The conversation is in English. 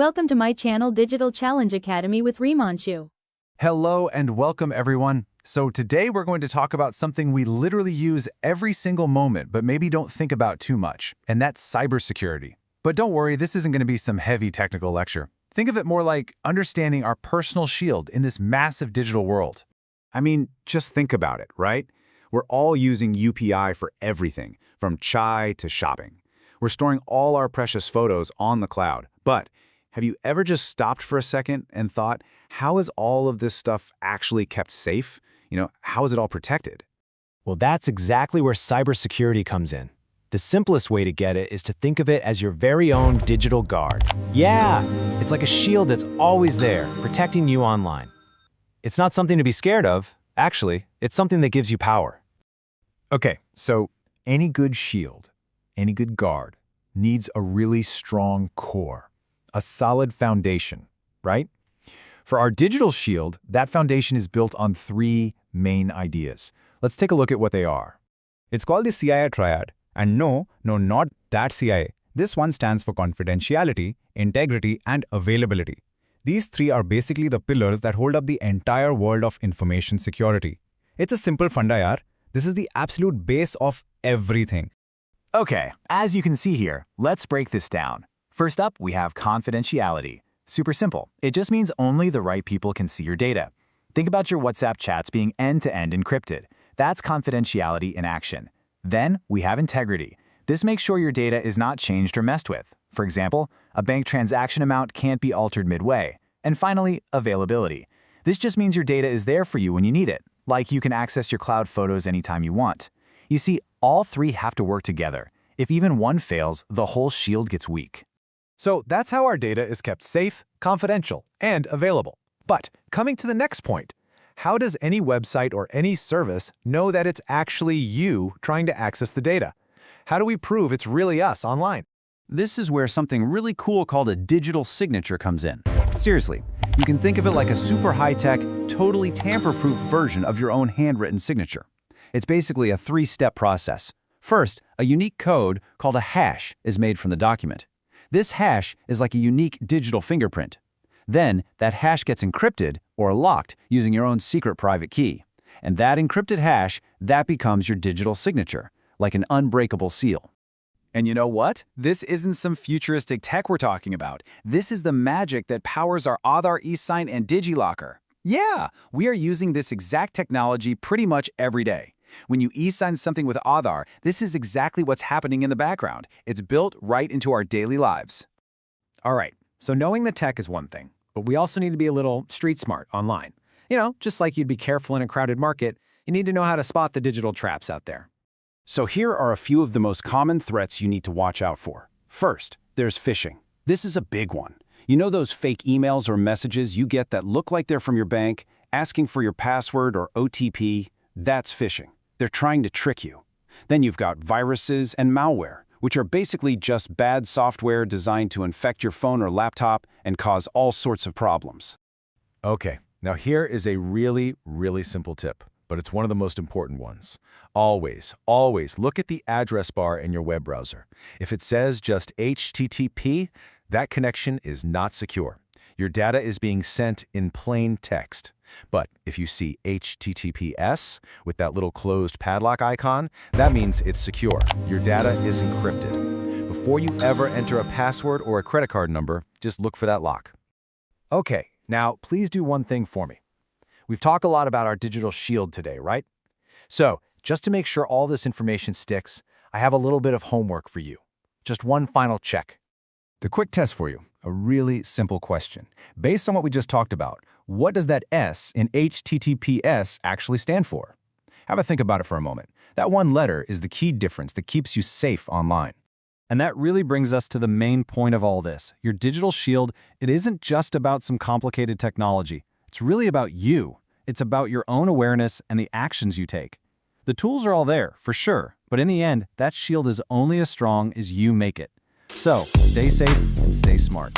Welcome to my channel Digital Challenge Academy with Rimanshu. Hello and welcome everyone. So today we're going to talk about something we literally use every single moment but maybe don't think about too much, and that's cybersecurity. But don't worry, this isn't going to be some heavy technical lecture. Think of it more like understanding our personal shield in this massive digital world. I mean, just think about it, right? We're all using UPI for everything, from chai to shopping. We're storing all our precious photos on the cloud. But have you ever just stopped for a second and thought, how is all of this stuff actually kept safe? How is it all protected? Well, that's exactly where cybersecurity comes in. The simplest way to get it is to think of it as your very own digital guard. Yeah, it's like a shield that's always there, protecting you online. It's not something to be scared of. Actually, it's something that gives you power. Okay, so any good shield, any good guard, needs a really strong core, a solid foundation, right? For our digital shield, that foundation is built on three main ideas. Let's take a look at what they are. It's called the CIA triad. And no, not that CIA. This one stands for confidentiality, integrity, and availability. These three are basically the pillars that hold up the entire world of information security. It's a simple funda yaar. This is the absolute base of everything. Okay, as you can see here, let's break this down. First up, we have confidentiality. Super simple. It just means only the right people can see your data. Think about your WhatsApp chats being end-to-end encrypted. That's confidentiality in action. Then we have integrity. This makes sure your data is not changed or messed with. For example, a bank transaction amount can't be altered midway. And finally, availability. This just means your data is there for you when you need it, like you can access your cloud photos anytime you want. You see, all three have to work together. If even one fails, the whole shield gets weak. So that's how our data is kept safe, confidential, and available. But coming to the next point, how does any website or any service know that it's actually you trying to access the data? How do we prove it's really us online? This is where something really cool called a digital signature comes in. Seriously, you can think of it like a super high-tech, totally tamper-proof version of your own handwritten signature. It's basically a three-step process. First, a unique code called a hash is made from the document. This hash is like a unique digital fingerprint. Then, that hash gets encrypted or locked using your own secret private key. And that encrypted hash, that becomes your digital signature, like an unbreakable seal. And you know what? This isn't some futuristic tech we're talking about. This is the magic that powers our Aadhaar eSign and DigiLocker. Yeah, we are using this exact technology pretty much every day. When you e-sign something with Aadhaar, this is exactly what's happening in the background. It's built right into our daily lives. All right, so knowing the tech is one thing, but we also need to be a little street smart online. Just like you'd be careful in a crowded market, you need to know how to spot the digital traps out there. So here are a few of the most common threats you need to watch out for. First, there's phishing. This is a big one. You know those fake emails or messages you get that look like they're from your bank, asking for your password or OTP? That's phishing. They're trying to trick you. Then you've got viruses and malware, which are basically just bad software designed to infect your phone or laptop and cause all sorts of problems. Okay, now here is a really simple tip, but it's one of the most important ones. Always look at the address bar in your web browser. If it says just HTTP, that connection is not secure. Your data is being sent in plain text. But if you see HTTPS with that little closed padlock icon, that means it's secure. Your data is encrypted. Before you ever enter a password or a credit card number, just look for that lock. Okay, now please do one thing for me. We've talked a lot about our digital shield today, right? So, just to make sure all this information sticks, I have a little bit of homework for you. Just one final check. The quick test for you, a really simple question. Based on what we just talked about, what does that S in HTTPS actually stand for? Have a think about it for a moment. That one letter is the key difference that keeps you safe online. And that really brings us to the main point of all this. Your digital shield, it isn't just about some complicated technology. It's really about you. It's about your own awareness and the actions you take. The tools are all there, for sure, but in the end, that shield is only as strong as you make it. So, stay safe and stay smart.